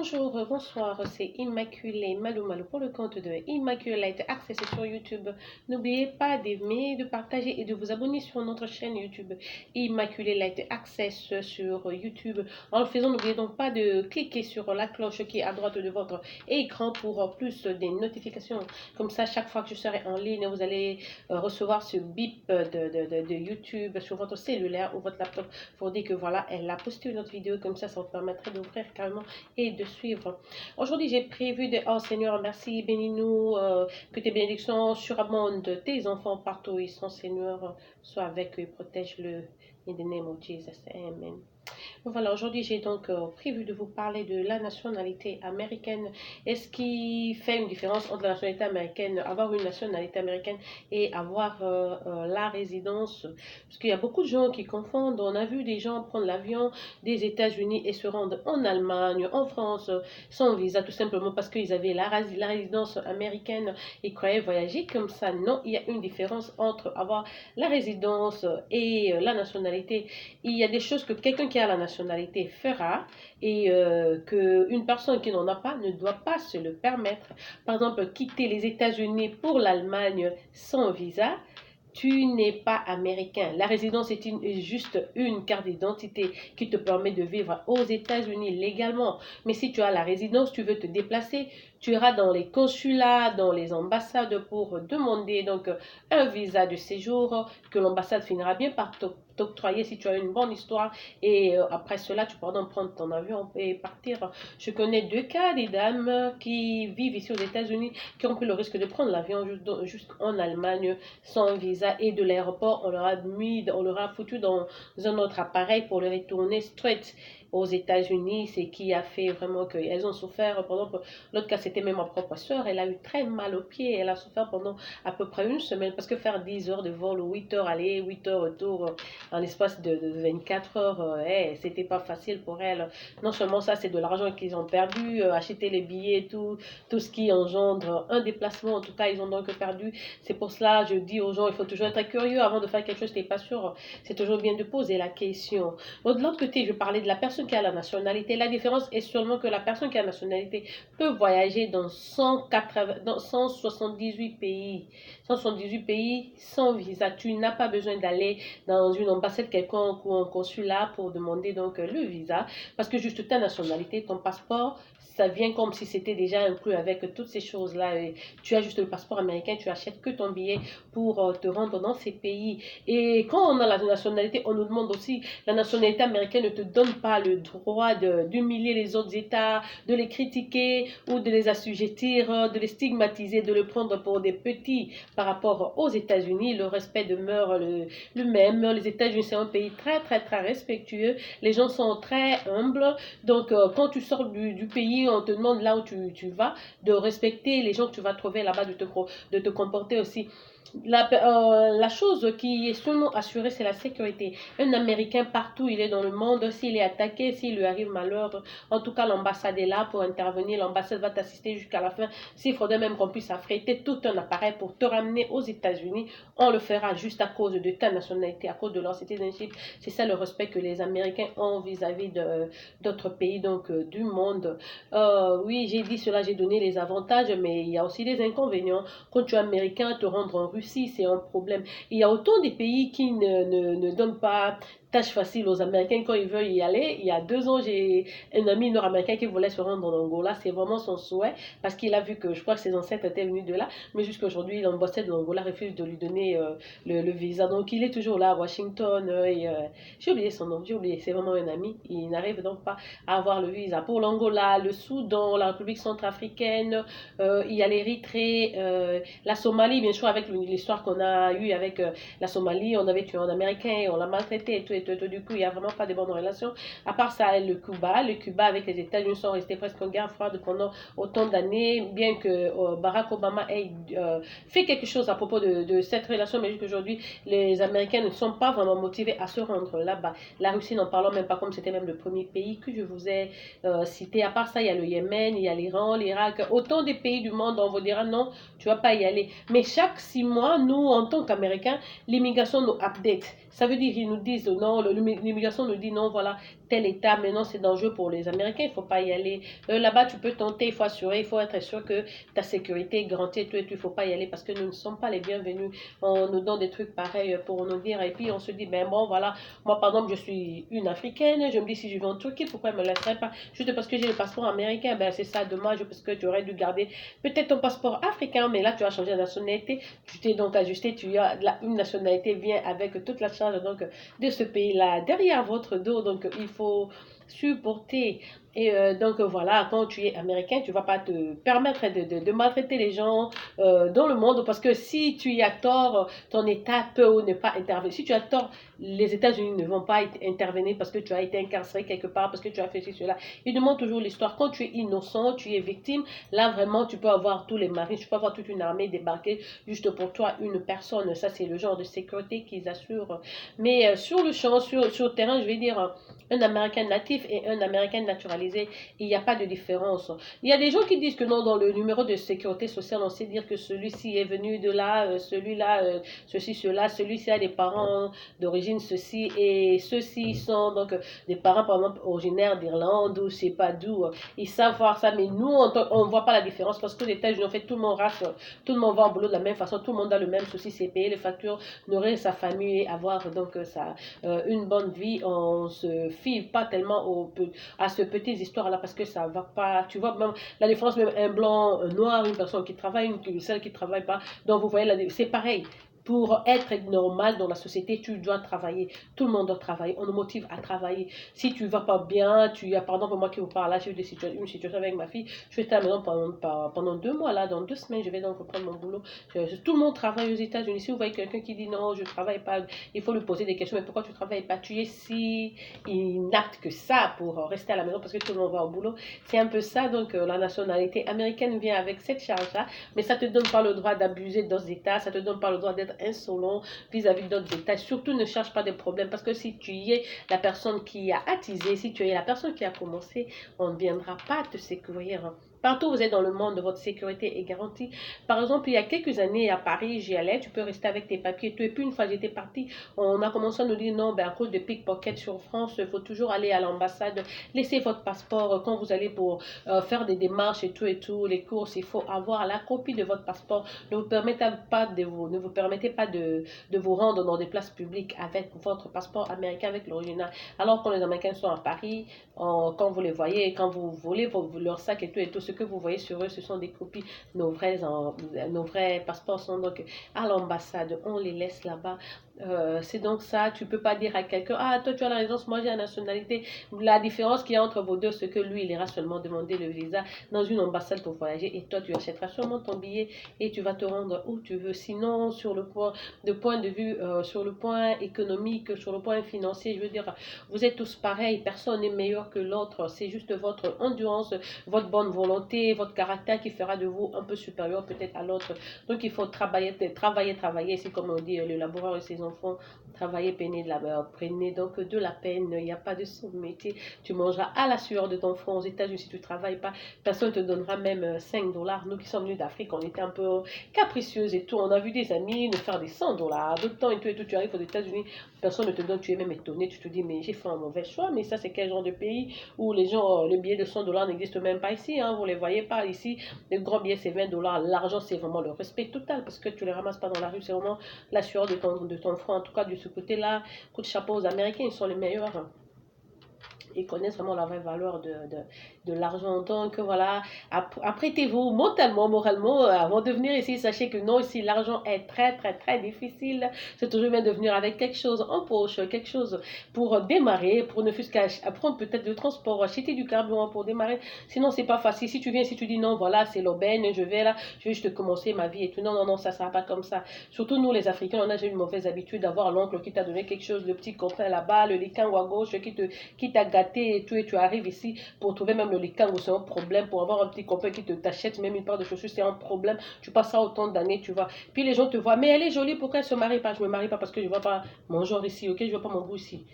Bonjour, bonsoir, c'est Immaculée Malou Malou pour le compte de Immaculate Access sur YouTube. N'oubliez pas d'aimer, de partager et de vous abonner sur notre chaîne YouTube Immaculate Access sur YouTube. En le faisant, n'oubliez donc pas de cliquer sur la cloche qui est à droite de votre écran pour plus des notifications. Comme ça, chaque fois que je serai en ligne, vous allez recevoir ce bip de YouTube sur votre cellulaire ou votre laptop pour dire que voilà, elle a posté une autre vidéo. Comme ça vous permettrait d'ouvrir carrément et de suivre. Aujourd'hui, j'ai prévu de... Oh Seigneur, merci, bénis-nous, que tes bénédictions surabondent tes enfants partout où ils sont, Seigneur, sois avec eux, protège-le. In the name of Jesus, amen. Voilà, aujourd'hui j'ai donc prévu de vous parler de la nationalité américaine. Est-ce qui fait une différence entre la nationalité américaine, avoir une nationalité américaine et avoir la résidence? Parce qu'il y a beaucoup de gens qui confondent. On a vu des gens prendre l'avion des États-Unis et se rendre en Allemagne, en France, sans visa, tout simplement parce qu'ils avaient la résidence américaine et croyaient voyager comme ça. Non, il y a une différence entre avoir la résidence et la nationalité. Il y a des choses que quelqu'un qui a la nationalité fera et qu'une personne qui n'en a pas ne doit pas se le permettre. Par exemple, quitter les États-Unis pour l'Allemagne sans visa, tu n'es pas américain. La résidence est juste une carte d'identité qui te permet de vivre aux États-Unis légalement. Mais si tu as la résidence, tu veux te déplacer, tu iras dans les consulats, dans les ambassades pour demander donc un visa de séjour que l'ambassade finira bien par t'octroyer si tu as une bonne histoire. Et après cela, tu pourras donc prendre ton avion et partir. Je connais deux cas des dames qui vivent ici aux États-Unis qui ont pris le risque de prendre l'avion jusqu'en Allemagne sans visa et de l'aéroport, on leur a foutu dans un autre appareil pour le retourner straight aux États-Unis, c'est qui a fait vraiment qu'elles ont souffert. Par exemple, l'autre cas, c'était même ma propre soeur, elle a eu très mal aux pieds, elle a souffert pendant à peu près une semaine, parce que faire 10 heures de vol, 8 heures aller, 8 heures retour, en l'espace de 24 heures, c'était pas facile pour elle. Non seulement ça, c'est de l'argent qu'ils ont perdu, acheter les billets, tout ce qui engendre un déplacement, en tout cas, ils ont donc perdu. C'est pour cela, je dis aux gens, il faut toujours être curieux avant de faire quelque chose, tu n'es pas sûr. C'est toujours bien de poser la question. Bon, de l'autre côté, je parlais de la personne qui a la nationalité. La différence est seulement que la personne qui a la nationalité peut voyager dans 178 pays. 178 pays sans visa. Tu n'as pas besoin d'aller dans une ambassade quelconque ou un consulat pour demander donc le visa. Parce que juste ta nationalité, ton passeport, ça vient comme si c'était déjà inclus avec toutes ces choses-là. Tu as juste le passeport américain, tu achètes que ton billet pour te rendre dans ces pays. Et quand on a la nationalité, on nous demande aussi, la nationalité américaine ne te donne pas le droit d'humilier les autres États, de les critiquer ou de les assujettir, de les stigmatiser, de le prendre pour des petits par rapport aux États-Unis. Le respect demeure le même. Les États-Unis, c'est un pays très, très, très respectueux. Les gens sont très humbles. Donc, quand tu sors du pays, on te demande là où tu vas, de respecter les gens que tu vas trouver là-bas, de te comporter aussi. La chose qui est seulement assurée, c'est la sécurité. Un Américain, partout il est dans le monde, s'il est attaqué, s'il lui arrive malheur, en tout cas l'ambassade est là pour intervenir, l'ambassade va t'assister jusqu'à la fin. S'il faudrait même qu'on puisse affréter tout un appareil pour te ramener aux États-Unis, on le fera juste à cause de ta nationalité, à cause de leur citizenship. C'est ça le respect que les Américains ont vis-à-vis d'autres pays donc du monde. Oui, j'ai dit cela, j'ai donné les avantages, mais il y a aussi des inconvénients. Quand tu es américain, te rendre en Russie, c'est un problème. Il y a autant de pays qui ne donnent pas tâche facile aux Américains quand ils veulent y aller. Il y a 2 ans, j'ai un ami nord-américain qui voulait se rendre en Angola. C'est vraiment son souhait parce qu'il a vu que je crois que ses ancêtres étaient venus de là. Mais jusqu'à aujourd'hui, l'ambassade de l'Angola refuse de lui donner le visa. Donc il est toujours là à Washington. J'ai oublié son nom, j'ai oublié. C'est vraiment un ami. Il n'arrive donc pas à avoir le visa. Pour l'Angola, le Soudan, la République centrafricaine, il y a l'Érythrée, la Somalie, bien sûr, avec l'histoire qu'on a eue avec la Somalie. On avait tué un Américain et on l'a maltraité et tout. Du coup, il n'y a vraiment pas de bonnes relations. À part ça, le Cuba avec les États-Unis sont restés presque en guerre froide pendant autant d'années, bien que Barack Obama ait fait quelque chose à propos de cette relation, mais jusqu'aujourd'hui, les Américains ne sont pas vraiment motivés à se rendre là-bas. La Russie, n'en parlons même pas, comme c'était même le premier pays que je vous ai cité. À part ça, il y a le Yémen, il y a l'Iran, l'Irak, autant de pays du monde, on vous dira non, tu ne vas pas y aller. Mais chaque 6 mois, nous, en tant qu'Américains, l'immigration nous update. Ça veut dire qu'ils nous disent non, l'immigration nous dit non, voilà, tel État, maintenant c'est dangereux pour les Américains, il ne faut pas y aller. Là-bas, tu peux tenter, il faut assurer, il faut être sûr que ta sécurité est garantie et tout, il ne faut pas y aller parce que nous ne sommes pas les bienvenus. On nous donne des trucs pareils pour nous dire, et puis on se dit, ben bon, voilà, moi par exemple, je suis une Africaine, je me dis, si je vais en Turquie, pourquoi elle ne me laisserait pas juste parce que j'ai le passeport américain? Ben c'est ça, dommage, parce que tu aurais dû garder peut-être ton passeport africain, mais là, tu as changé de nationalité, tu t'es donc ajusté, tu as une nationalité vient avec toute la charge donc de ce pays-là derrière votre dos, donc il faut supporter. Et donc voilà, quand tu es américain, tu ne vas pas te permettre de maltraiter les gens dans le monde parce que si tu as tort, ton État peut ou ne pas intervenir. Si tu as tort, les États-Unis ne vont pas intervenir parce que tu as été incarcéré quelque part, parce que tu as fait cela. Ils demandent toujours l'histoire. Quand tu es innocent, tu es victime, là vraiment tu peux avoir tous les marines, tu peux avoir toute une armée débarquer juste pour toi, une personne. Ça c'est le genre de sécurité qu'ils assurent. Mais sur le champ, sur le terrain, je vais dire un Américain natif et un Américain naturalisé, il n'y a pas de différence. Il y a des gens qui disent que non, dans le numéro de sécurité sociale, on sait dire que celui-ci est venu de là, celui-là, ceci, cela, celui-ci a des parents d'origine ceci et ceux-ci sont donc des parents par exemple originaires d'Irlande ou je sais pas d'où. Ils savent voir ça, mais nous, on ne voit pas la différence parce qu'aux États-Unis, en fait, tout le monde race, tout le monde va au boulot de la même façon, tout le monde a le même souci, c'est payer les factures, nourrir sa famille et avoir donc ça, une bonne vie. On se fie pas tellement à ce petites histoires là parce que ça va pas, tu vois même la différence, même un blanc, un noir, une personne qui travaille, celle qui travaille pas, donc vous voyez c'est pareil. Pour être normal dans la société, tu dois travailler. Tout le monde doit travailler. On nous motive à travailler. Si tu vas pas bien, tu as, par exemple, moi qui vous parle là, j'ai eu une situation avec ma fille. Je suis à la maison pendant 2 mois là, dans 2 semaines, je vais donc reprendre mon boulot. Tout le monde travaille aux États-Unis. Si vous voyez quelqu'un qui dit non, je travaille pas, il faut lui poser des questions. Mais pourquoi tu travailles pas? Tu es si inapte que ça pour rester à la maison parce que tout le monde va au boulot. C'est un peu ça. Donc la nationalité américaine vient avec cette charge-là, mais ça te donne pas le droit d'abuser d'autres États. Ça te donne pas le droit d'être insolent vis-à-vis d'autres États. Surtout ne cherche pas de problèmes parce que si tu y es la personne qui a attisé, si tu es la personne qui a commencé, on ne viendra pas te secourir. Partout où vous êtes dans le monde, votre sécurité est garantie. Par exemple, il y a quelques années à Paris, j'y allais, tu peux rester avec tes papiers et tout. Et puis une fois j'étais partie, on a commencé à nous dire non, ben à cause de pickpocket sur France, il faut toujours aller à l'ambassade, laissez votre passeport quand vous allez pour faire des démarches et tout, les courses, il faut avoir la copie de votre passeport. Ne vous permettez pas de vous rendre dans des places publiques avec votre passeport américain, avec l'original. Alors quand les Américains sont à Paris, quand vous les voyez, quand vous volez leur sac et tout, ce que vous voyez sur eux, ce sont des copies. Nos vrais passeports sont donc à l'ambassade, on les laisse là-bas. C'est donc ça, tu peux pas dire à quelqu'un, ah toi tu as la résidence, moi j'ai la nationalité. La différence qu'il y a entre vos deux, c'est que lui il ira seulement demander le visa dans une ambassade pour voyager et toi tu achèteras sûrement ton billet et tu vas te rendre où tu veux. Sinon sur le point de vue, sur le point économique, sur le point financier, je veux dire, vous êtes tous pareils, personne n'est meilleur que l'autre, c'est juste votre endurance, votre bonne volonté, votre caractère qui fera de vous un peu supérieur peut-être à l'autre. Donc il faut travailler, c'est comme on dit, le laboureur et ses enfants, travailler, prenez donc de la peine, il n'y a pas de sous-métier, tu mangeras à la sueur de ton front. Aux États-Unis, si tu ne travailles pas, personne ne te donnera même 5 dollars. Nous qui sommes venus d'Afrique, on était un peu capricieuses et tout, on a vu des amis nous faire des 100 dollars, d'autres temps et tout, tu arrives aux États-Unis, personne ne te donne, tu es même étonné, tu te dis mais j'ai fait un mauvais choix, mais ça c'est quel genre de pays où les gens, le billet de 100 dollars n'existe même pas ici, hein, vous ne les voyez pas ici, le grand billet c'est 20 dollars, l'argent c'est vraiment le respect total parce que tu ne les ramasses pas dans la rue, c'est vraiment la sueur de ton front, en tout cas de ce côté-là, coup de chapeau aux Américains, ils sont les meilleurs. Ils connaissent vraiment la vraie valeur de l'argent. Donc voilà, apprêtez-vous mentalement, moralement, avant de venir ici. Sachez que non, ici, l'argent est très, très, très difficile. C'est toujours bien de venir avec quelque chose en poche, quelque chose pour démarrer, pour ne fût-ce qu'à prendre peut-être le transport, acheter du carburant pour démarrer. Sinon, c'est pas facile. Si tu viens, si tu dis non, voilà, c'est l'aubaine, je vais là, je vais juste commencer ma vie et tout. Non, non, non, ça ne sera pas comme ça. Surtout nous, les Africains, on a une mauvaise habitude d'avoir l'oncle qui t'a donné quelque chose, le petit copain là-bas, le licango à gauche qui t'a gâté et tout, et tu arrives ici pour trouver même le licango, c'est un problème, pour avoir un petit copain qui t'achète même une paire de chaussures, c'est un problème, tu passeras autant d'années, tu vois. Puis les gens te voient, mais elle est jolie, pourquoi elle se marie pas? Je me marie pas parce que je vois pas mon genre ici, ok? Je vois pas mon goût ici.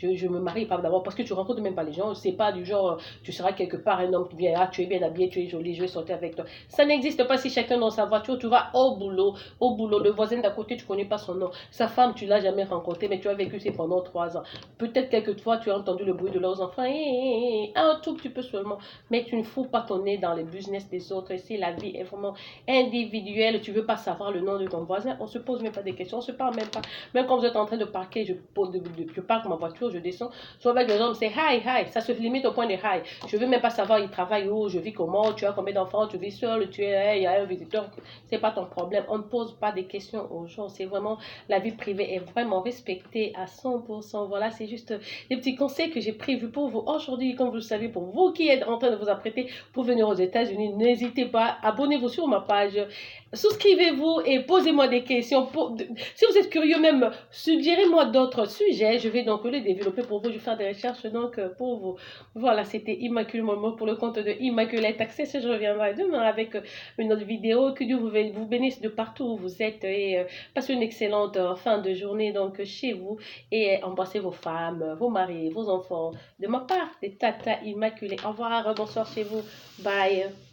je me marie pas d'abord parce que tu rencontres même pas les gens. C'est pas du genre, tu seras quelque part un homme qui vient, ah, tu es bien habillé, tu es jolie, je vais sortir avec toi. Ça n'existe pas si chacun dans sa voiture, tu vas au boulot, le voisin d'à côté, tu connais pas son nom. Sa femme, tu l'as jamais rencontré, mais tu as vécu c'est pendant 3 ans. Peut-être quelquefois, tu as entendu le bruit de leurs enfants, un tout petit peu seulement, mais tu ne fous pas ton nez dans les business des autres. Si la vie est vraiment individuelle, tu veux pas savoir le nom de ton voisin, on se pose même pas des questions, on se parle même pas. Même quand vous êtes en train de parquer, je parque ma voiture, je descends, soit avec les hommes, c'est hi, hi, ça se limite au point de hi. Je veux même pas savoir, il travaille où, je vis comment, tu as combien d'enfants, tu vis seul, tu es, il y a un visiteur, c'est pas ton problème. On ne pose pas des questions aux gens, c'est vraiment, la vie privée est vraiment respectée à 100%. Voilà, c'est juste des petits conseils que j'ai prévus pour vous aujourd'hui. Comme vous le savez, pour vous qui êtes en train de vous apprêter pour venir aux États-Unis, n'hésitez pas, abonnez-vous sur ma page, souscrivez-vous et posez-moi des questions. Si vous êtes curieux, même suggérez-moi d'autres sujets. Je vais donc les développer pour vous. Je vais faire des recherches donc pour vous. Voilà, c'était Immaculée Momo pour le compte de Immaculate Access. Je reviendrai demain avec une autre vidéo. Que Dieu vous bénisse de partout où vous êtes et passez une excellente fin de journée donc chez vous et embrassez vos femmes, vos maris, vos enfants. De ma part, c'est Tata Immaculée. Au revoir, bonsoir chez vous. Bye.